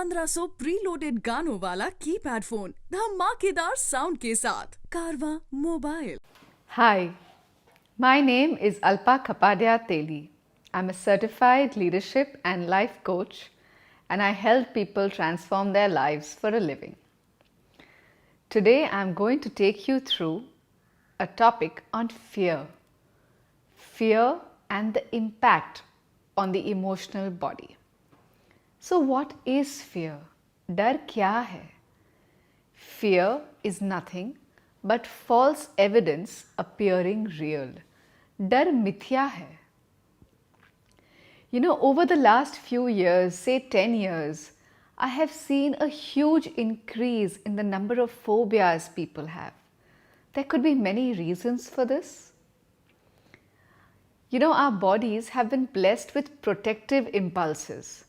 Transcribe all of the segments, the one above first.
1500 preloaded गानों वाला keypad phone धमाकेदार साउंड के साथ कारवा mobile. Hi, my name is Alpa Kapadia Teli. I'm a certified leadership and life coach, and I help people transform their lives for a living. Today I'm going to take you through a topic on fear. Fear and the impact on the emotional body. So what is fear? डर क्या है? Fear is nothing but false evidence appearing real. डर मिथ्या है. You know, over the last few years, say 10 years, I have seen a huge increase in the number of phobias people have. There could be many reasons for this. You know, our bodies have been blessed with protective impulses.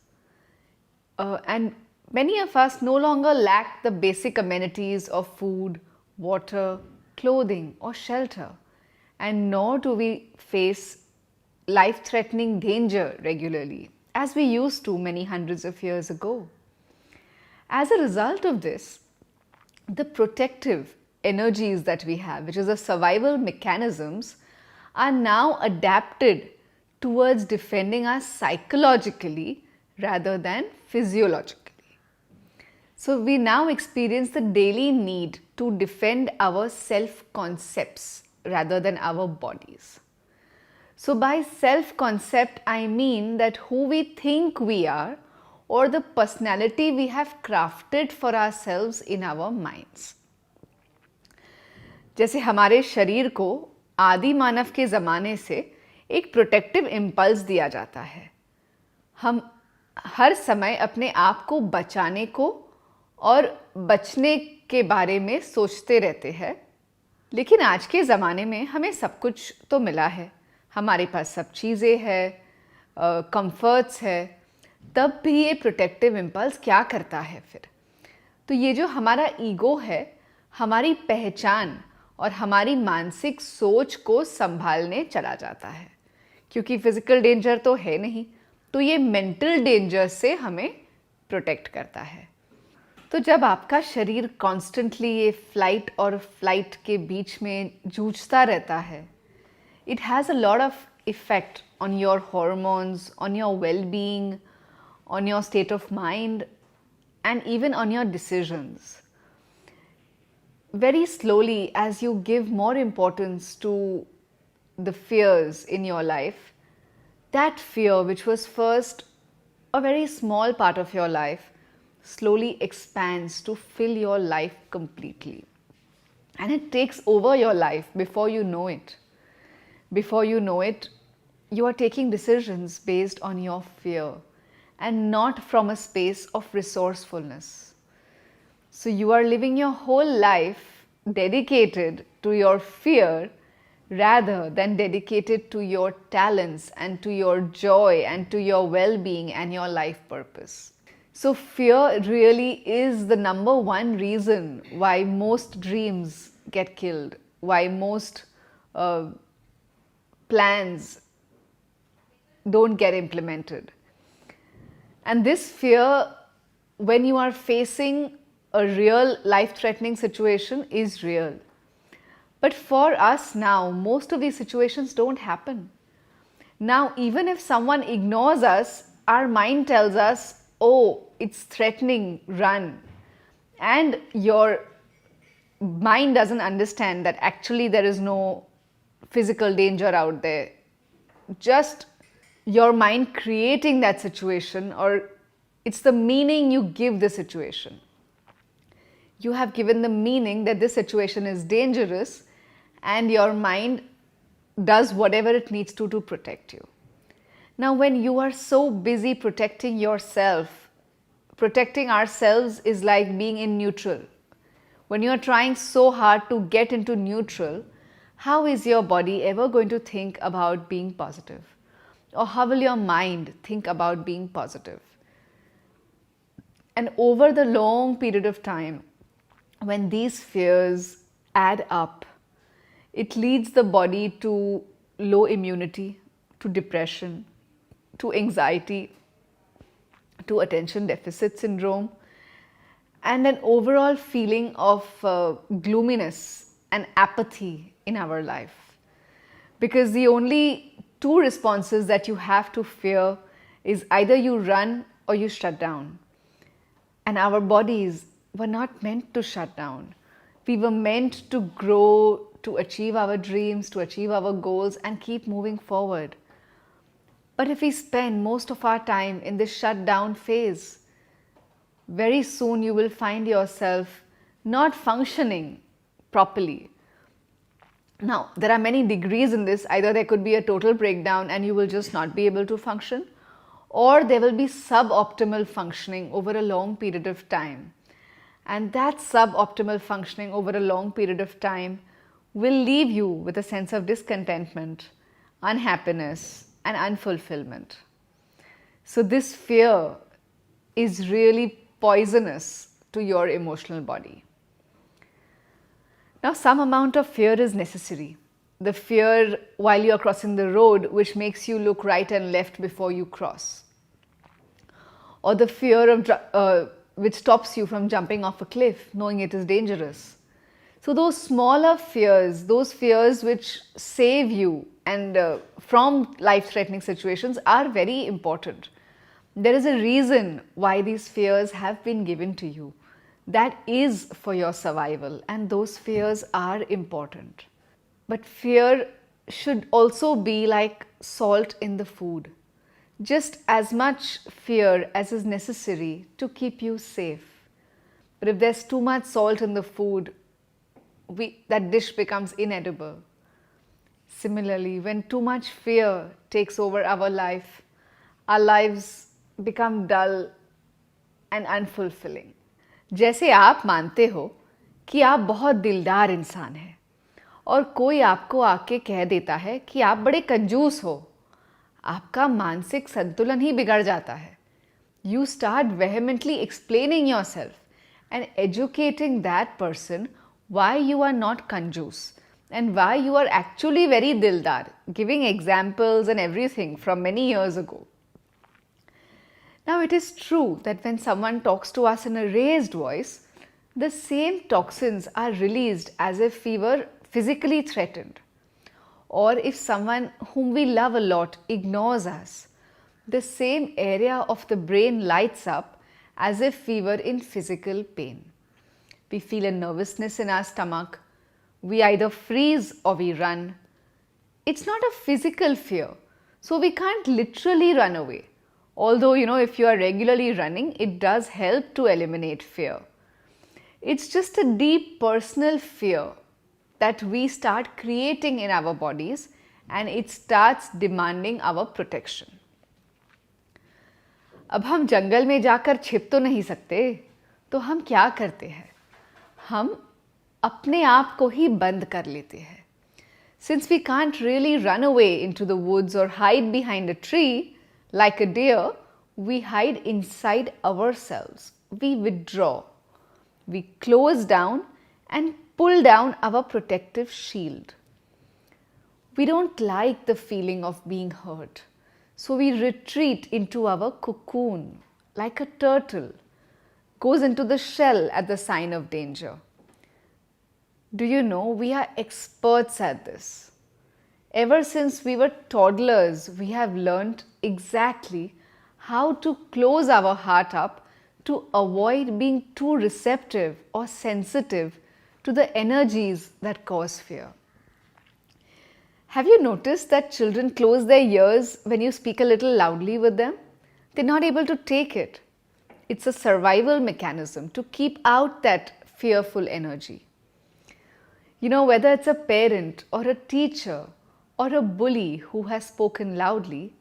And many of us no longer lack the basic amenities of food, water, clothing or shelter, and nor do we face life-threatening danger regularly as we used to many hundreds of years ago. As a result of this, the protective energies that we have, which is the survival mechanisms, are now adapted towards defending us psychologically rather than physiologically. So we now experience the daily need to defend our self-concepts rather than our bodies. So by self-concept, I mean that who we think we are or the personality we have crafted for ourselves in our minds. जैसे हमारे शरीर को आदि मानव के ज़माने से एक protective impulse दिया जाता है. हम हर समय अपने आप को बचाने को और बचने के बारे में सोचते रहते हैं. लेकिन आज के ज़माने में हमें सब कुछ तो मिला है. हमारे पास सब चीज़ें हैं, कंफर्ट्स है. तब भी ये प्रोटेक्टिव इम्पल्स क्या करता है फिर? तो ये जो हमारा ईगो है, हमारी पहचान और हमारी मानसिक सोच को संभालने चला जाता है. क्योंकि फिजिकल डेंजर तो है नहीं, तो ये मेंटल डेंजर से हमें प्रोटेक्ट करता है. तो जब आपका शरीर कॉन्स्टेंटली ये फ्लाइट और फ्लाइट के बीच में जूझता रहता है, it has a lot of effect on your hormones, on your well being, on your state of mind and even on your decisions. Very slowly, as you give more importance to the fears in your life, that fear, which was first a very small part of your life, slowly expands to fill your life completely. And it takes over your life before you know it. Before you know it, you are taking decisions based on your fear and not from a space of resourcefulness. So you are living your whole life dedicated to your fear rather than dedicated to your talents and to your joy and to your well-being and your life purpose. So fear really is the number one reason why most dreams get killed, why most plans don't get implemented. And this fear, when you are facing a real life-threatening situation, is real. But for us now, most of these situations don't happen. Now, even if someone ignores us, our mind tells us, oh, it's threatening, run. And your mind doesn't understand that actually there is no physical danger out there. Just your mind creating that situation, or it's the meaning you give the situation. You have given the meaning that this situation is dangerous, and your mind does whatever it needs to protect you. Now, when you are so busy protecting yourself, protecting ourselves is like being in neutral. When you are trying so hard to get into neutral, how is your body ever going to think about being positive? Or how will your mind think about being positive? And over the long period of time, when these fears add up, it leads the body to low immunity, to depression, to anxiety, to attention deficit syndrome, and an overall feeling of gloominess and apathy in our life. Because the only two responses that you have to fear is either you run or you shut down. And our bodies were not meant to shut down. We were meant to grow, to achieve our dreams, to achieve our goals, and keep moving forward. But if we spend most of our time in this shutdown phase, very soon you will find yourself not functioning properly. Now, there are many degrees in this. Either there could be a total breakdown and you will just not be able to function, or there will be suboptimal functioning over a long period of time. And that suboptimal functioning over a long period of time will leave you with a sense of discontentment, unhappiness, and unfulfillment. So this fear is really poisonous to your emotional body. Now, some amount of fear is necessary. The fear while you are crossing the road, which makes you look right and left before you cross. Or the fear of which stops you from jumping off a cliff, knowing it is dangerous. So those smaller fears, those fears which save you and from life-threatening situations are very important. There is a reason why these fears have been given to you. That is for your survival, and those fears are important. But fear should also be like salt in the food. Just as much fear as is necessary to keep you safe. But if there's too much salt in the food, that dish becomes inedible. Similarly, when too much fear takes over our lives become dull and unfulfilling. जैसे आप मानते हो कि आप बहुत दिलदार इंसान हैं और कोई आपको आके कह देता है कि आप बड़े कंजूस हो, आपका मानसिक संतुलन ही बिगड़ जाता है. You start vehemently explaining yourself and educating that person why you are not कंजूस and why you are actually very dildar, giving examples and everything from many years ago. Now, it is true that when someone talks to us in a raised voice, the same toxins are released as if we were physically threatened. Or if someone whom we love a lot ignores us, the same area of the brain lights up as if we were in physical pain. We feel a nervousness in our stomach. We either freeze or we run. It's not a physical fear, so we can't literally run away. Although, if you are regularly running, it does help to eliminate fear. It's just a deep personal fear that we start creating in our bodies, and it starts demanding our protection. अब हम जंगल में जाकर छिप तो नहीं सकते, तो हम क्या करते हैं? हम अपने आप को ही बंद कर लेते हैं. Since we can't really run away into the woods or hide behind a tree, like a deer, we hide inside ourselves. We withdraw. We close down and pull down our protective shield. We don't like the feeling of being hurt. So we retreat into our cocoon like a turtle goes into the shell at the sign of danger. Do you know, we are experts at this. Ever since we were toddlers, we have learned exactly how to close our heart up to avoid being too receptive or sensitive to the energies that cause fear. Have you noticed that children close their ears when you speak a little loudly with them? They're not able to take it. It's a survival mechanism to keep out that fearful energy. Whether it's a parent or a teacher or a bully who has spoken loudly,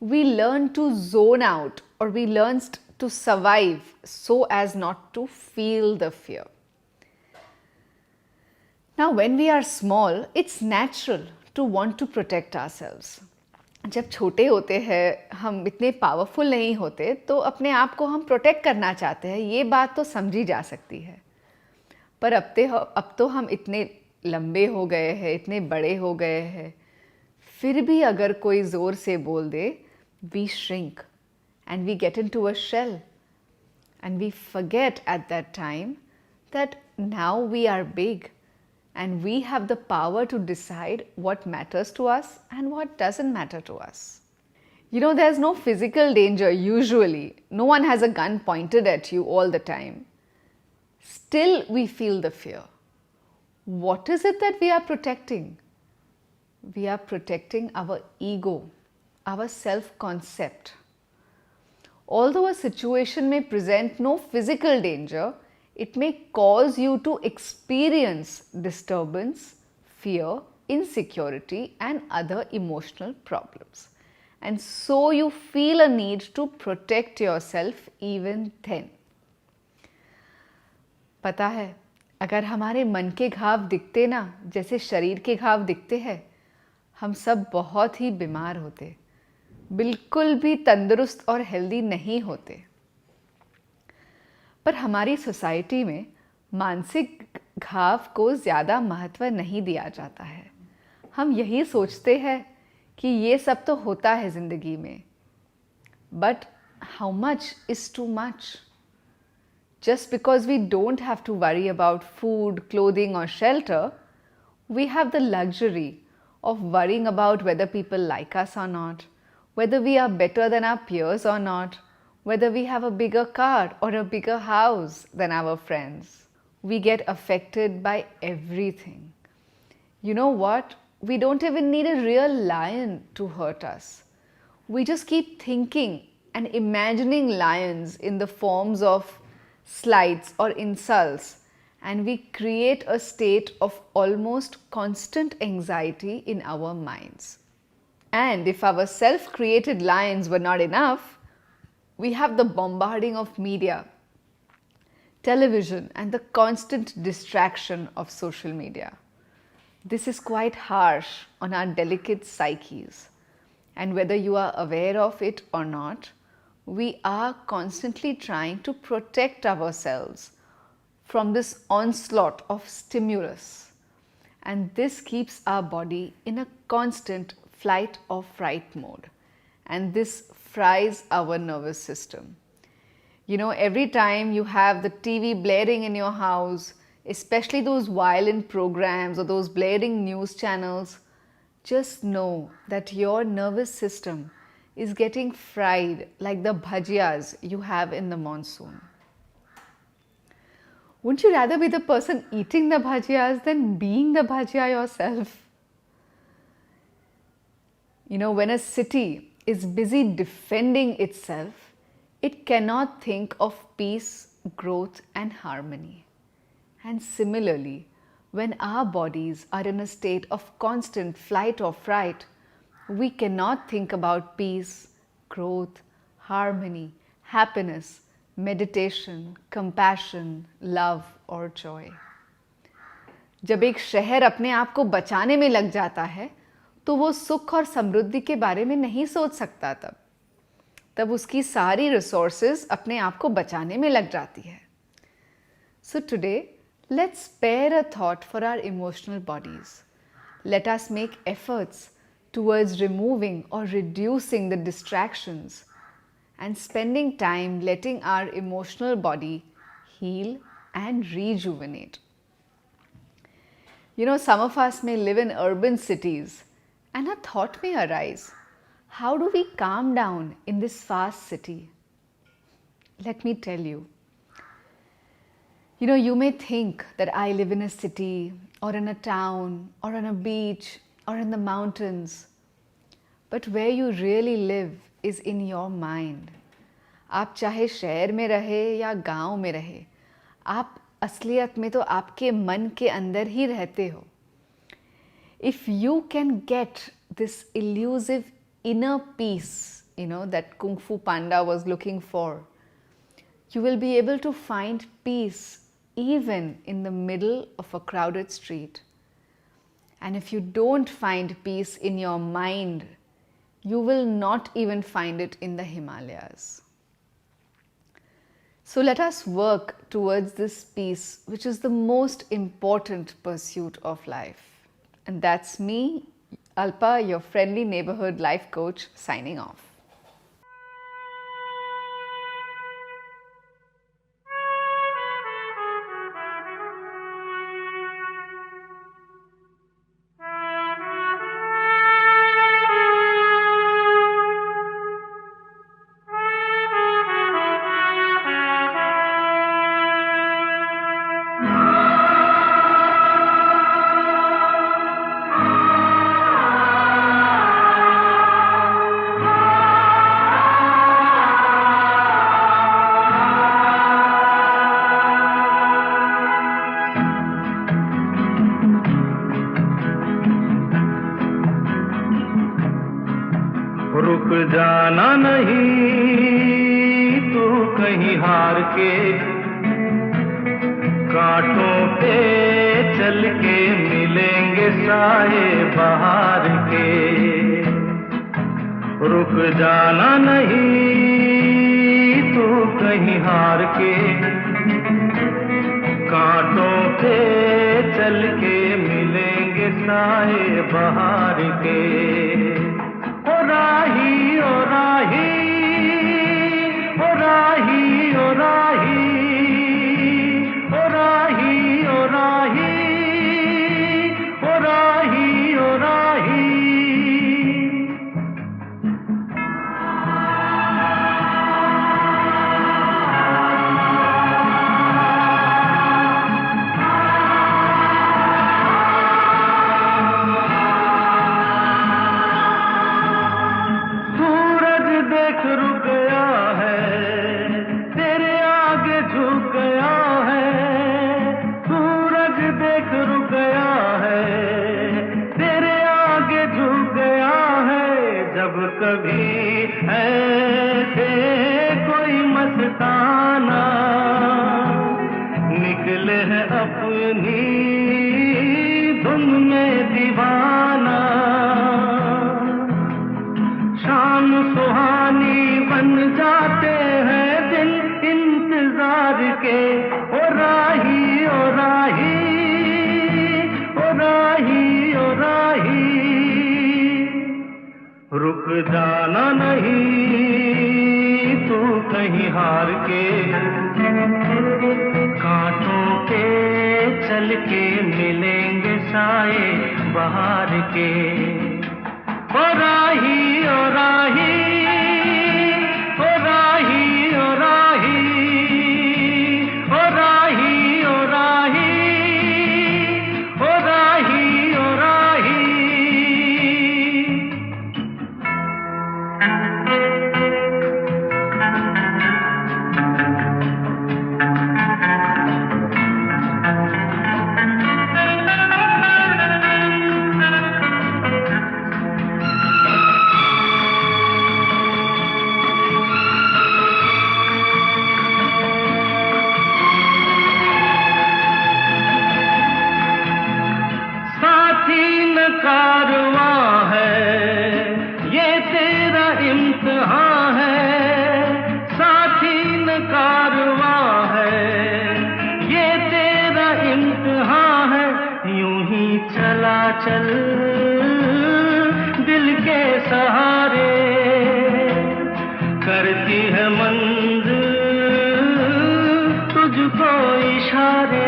we learn to zone out or we learn to survive so as not to feel the fear. Now, when we are small, it's natural to want to protect ourselves. जब छोटे होते हैं, हम इतने powerful नहीं होते, तो अपने आप को हम प्रोटेक्ट करना चाहते हैं. ये बात तो समझी जा सकती है. पर अब तो हम इतने लंबे हो गए हैं, इतने बड़े हो गए हैं, फिर भी अगर कोई ज़ोर से बोल दे, we shrink and we get into a shell. And we forget at that time that now we are big and we have the power to decide what matters to us and what doesn't matter to us. There's no physical danger usually. No one has a gun pointed at you all the time. Still, we feel the fear. What is it that we are protecting? We are protecting our ego, our self-concept. Although a situation may present no physical danger, it may cause you to experience disturbance, fear, insecurity, and other emotional problems. And so you feel a need to protect yourself even then. पता है, अगर हमारे मन के घाव दिखते ना जैसे शरीर के घाव दिखते हैं, हम सब बहुत ही बीमार होते, बिल्कुल भी तंदुरुस्त और हेल्दी नहीं होते। पर हमारी सोसाइटी में मानसिक घाव को ज़्यादा महत्व नहीं दिया जाता है। हम यही सोचते हैं कि ये सब तो होता है ज़िंदगी में, but how much is too much? Just because we don't have to worry about food, clothing or shelter, we have the luxury of worrying about whether people like us or not, whether we are better than our peers or not, whether we have a bigger car or a bigger house than our friends. We get affected by everything. You know what? We don't even need a real lion to hurt us. We just keep thinking and imagining lions in the forms of slights or insults, and we create a state of almost constant anxiety in our minds. And if our self-created lions were not enough, we have the bombarding of media, television, and the constant distraction of social media. This is quite harsh on our delicate psyches, and whether you are aware of it or not, we are constantly trying to protect ourselves from this onslaught of stimulus, and this keeps our body in a constant flight or fright mode, and this fries our nervous system. Every time you have the TV blaring in your house, especially those violent programs or those blaring news channels, just know that your nervous system is getting fried like the bhajiyas you have in the monsoon. Wouldn't you rather be the person eating the bhajiyas than being the bhajia yourself? When a city is busy defending itself, it cannot think of peace, growth, and harmony. And similarly, when our bodies are in a state of constant flight or fright, we cannot think about peace, growth, harmony, happiness, meditation, compassion, love or joy. जब एक शहर अपने आप को बचाने में लग जाता है, तो वो सुख और समृद्धि के बारे में नहीं सोच सकता तब उसकी सारी रिसोर्सेज अपने आप को बचाने में लग जाती है. So today, let's spare a thought for our emotional bodies. Let us make efforts towards removing or reducing the distractions and spending time letting our emotional body heal and rejuvenate. Some of us may live in urban cities, and a thought may arise, how do we calm down in this fast city? Let me tell you. You may think that I live in a city or in a town or on a beach or in the mountains, but where you really live is in your mind. आप चाहे शहर में रहे या गांव में रहे, आप असलियत में तो आपके मन के अंदर ही रहते हो. If you can get this elusive inner peace, that Kung Fu Panda was looking for, you will be able to find peace even in the middle of a crowded street. And if you don't find peace in your mind, you will not even find it in the Himalayas. So let us work towards this peace, which is the most important pursuit of life. And that's me, Alpa, your friendly neighborhood life coach, signing off. हार के, कांटों पे चल के मिलेंगे साए बहार के। रुक जाना नहीं तू कहीं हार के, कांटों पे चल के मिलेंगे साए बहार के। ओ राही ओ राही, ओ राही ओ राही, ओ राही ओ राही, ओ राही ओ राही। सूरज देख रुक गया है, तेरे आगे झुक गया है। सूरज देख रुक गया है, तेरे आगे झुक गया है। जब कभी ऐसे कोई मस्ताना निकले है अपनी धुन में दीवाना, शाम सुहानी बन जाते हैं दिन इंतजार के। ओ राही ओ राही, ओ राही ओ राही। रुक जाना नहीं तू कहीं हार के, कांटों पे चल के मिलेंगे साए बहार के। ओ राही ओ राही, ओ राही ओ राही, ओ राही ओ राही, ओ राही ओ राही। साथी न कारवां है, ये तेरा इम्तिहान है। साथी न कारवां है, ये तेरा इम्तिहान है। यूं ही चला चल दिल के सहारे, करती है मंजिल तुझको इशारे।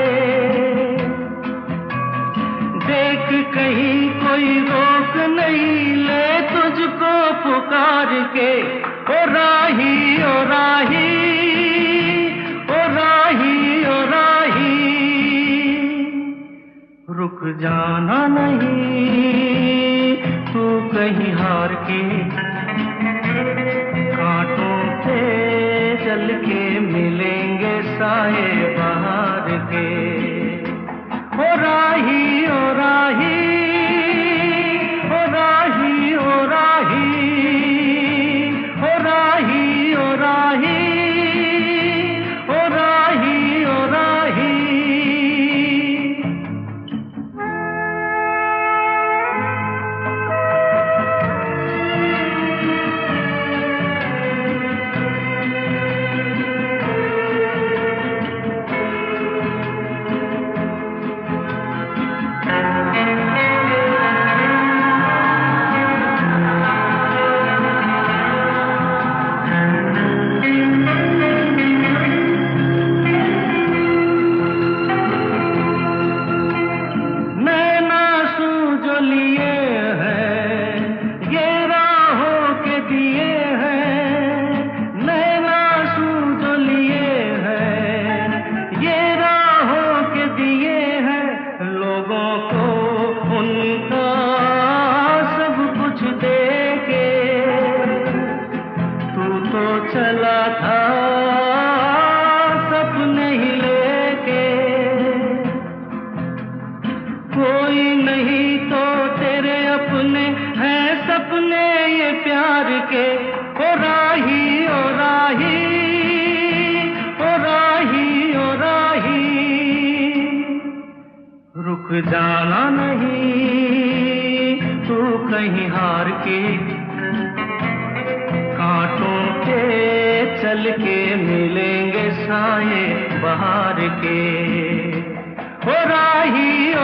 देख कहीं कोई रोक नहीं ले तुझको पुकार के। ओ राही ओ राही, ओ राही ओ राही। रुक जाना नहीं तू कहीं हार के, कांटों पे चल के मिलेंगे साए बहार के। ओ राही ओ राही, ओ राही ओ राही, ओ राही ओ राही, ओ राही ओ राही। रुक जाना नहीं तू कहीं हार के, कांटों के चल के मिलेंगे साए बहार के। ओ राही